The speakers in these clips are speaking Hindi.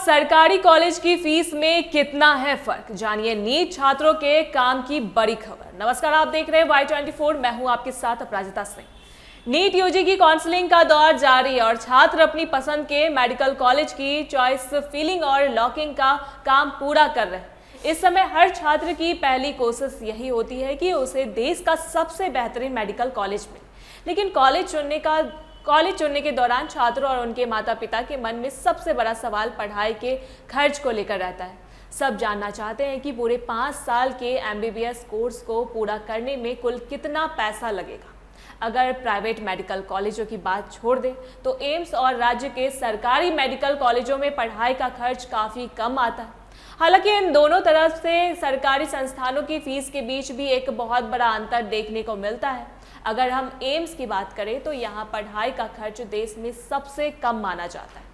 सरकारी कॉलेज की फीस में कितना है फर्क, जानिए नीट छात्रों के काम की बड़ी खबर। नमस्कार, आप देख रहे हैं Y24। मैं हूं आपके साथ अपराजिता सिंह। नीट यूजी की काउंसलिंग का दौर जारी है और छात्र अपनी पसंद के मेडिकल कॉलेज की चॉइस फिलिंग और लॉकिंग का काम पूरा कर रहे हैं। इस समय हर छात्र की पहली कोशिश यही होती है कि उसे देश का सबसे बेहतरीन मेडिकल कॉलेज मिले, लेकिन कॉलेज चुनने के दौरान छात्रों और उनके माता पिता के मन में सबसे बड़ा सवाल पढ़ाई के खर्च को लेकर रहता है। सब जानना चाहते हैं कि पूरे 5 साल के MBBS कोर्स को पूरा करने में कुल कितना पैसा लगेगा। अगर प्राइवेट मेडिकल कॉलेजों की बात छोड़ दें तो एम्स और राज्य के सरकारी मेडिकल कॉलेजों में पढ़ाई का खर्च काफ़ी कम आता है। हालांकि इन दोनों तरफ से सरकारी संस्थानों की फीस के बीच भी एक बहुत बड़ा अंतर देखने को मिलता है। अगर हम एम्स की बात करें तो यहाँ पढ़ाई का खर्च देश में सबसे कम माना जाता है।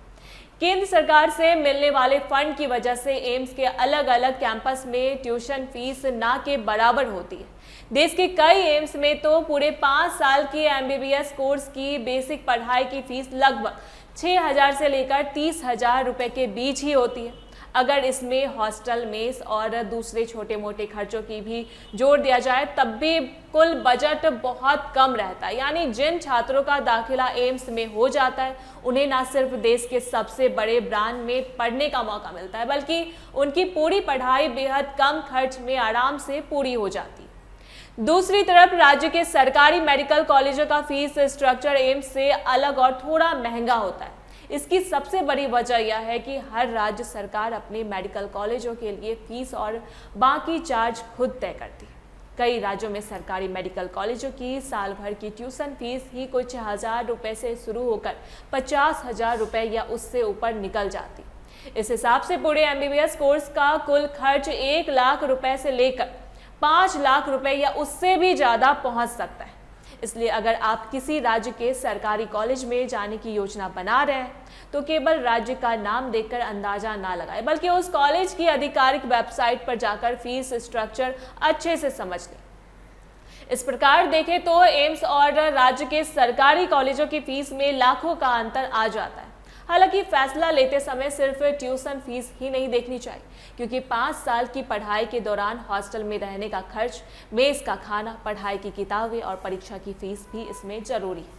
केंद्र सरकार से मिलने वाले फंड की वजह से एम्स के अलग अलग कैंपस में ट्यूशन फीस ना के बराबर होती है। देश के कई एम्स में तो पूरे 5 साल के MBBS कोर्स की बेसिक पढ़ाई की फीस लगभग 6,000 से लेकर 30,000 रुपये के बीच ही होती है। अगर इसमें हॉस्टल, मेस और दूसरे छोटे मोटे खर्चों की भी जोड़ दिया जाए तब भी कुल बजट बहुत कम रहता है। यानी जिन छात्रों का दाखिला एम्स में हो जाता है उन्हें ना सिर्फ देश के सबसे बड़े ब्रांड में पढ़ने का मौका मिलता है, बल्कि उनकी पूरी पढ़ाई बेहद कम खर्च में आराम से पूरी हो जाती है। दूसरी तरफ राज्य के सरकारी मेडिकल कॉलेजों का फीस स्ट्रक्चर एम्स से अलग और थोड़ा महंगा होता है। इसकी सबसे बड़ी वजह यह है कि हर राज्य सरकार अपने मेडिकल कॉलेजों के लिए फीस और बाकी चार्ज खुद तय करती है। कई राज्यों में सरकारी मेडिकल कॉलेजों की साल भर की ट्यूशन फीस ही कुछ हज़ार रुपए से शुरू होकर 50,000 रुपए या उससे ऊपर निकल जाती। इस हिसाब से पूरे MBBS कोर्स का कुल खर्च 1 लाख रुपए से लेकर 5 लाख रुपए या उससे भी ज़्यादा पहुंच सकता है। इसलिए अगर आप किसी राज्य के सरकारी कॉलेज में जाने की योजना बना रहे हैं तो केवल राज्य का नाम देखकर अंदाजा ना लगाएं, बल्कि उस कॉलेज की आधिकारिक वेबसाइट पर जाकर फीस स्ट्रक्चर अच्छे से समझ लें। इस प्रकार देखें तो एम्स और राज्य के सरकारी कॉलेजों की फीस में लाखों का अंतर आ जाता है। हालांकि फैसला लेते समय सिर्फ ट्यूशन फीस ही नहीं देखनी चाहिए, क्योंकि 5 साल की पढ़ाई के दौरान हॉस्टल में रहने का खर्च, मेस का खाना, पढ़ाई की किताबें और परीक्षा की फीस भी इसमें जरूरी है।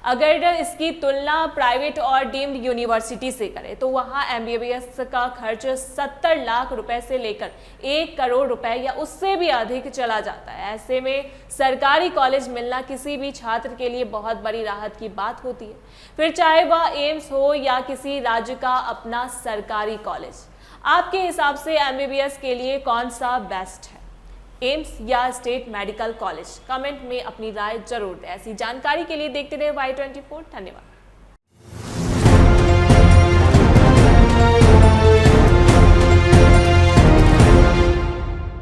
अगर इसकी तुलना प्राइवेट और डीम्ड यूनिवर्सिटी से करें तो वहाँ MBBS का खर्च 70 लाख रुपए से लेकर 1 करोड़ रुपए या उससे भी अधिक चला जाता है। ऐसे में सरकारी कॉलेज मिलना किसी भी छात्र के लिए बहुत बड़ी राहत की बात होती है, फिर चाहे वह एम्स हो या किसी राज्य का अपना सरकारी कॉलेज। आपके हिसाब से MBBS के लिए कौन सा बेस्ट है, एम्स या स्टेट मेडिकल कॉलेज? कमेंट में अपनी राय जरूर दें। ऐसी जानकारी के लिए देखते रहे Y24। धन्यवाद।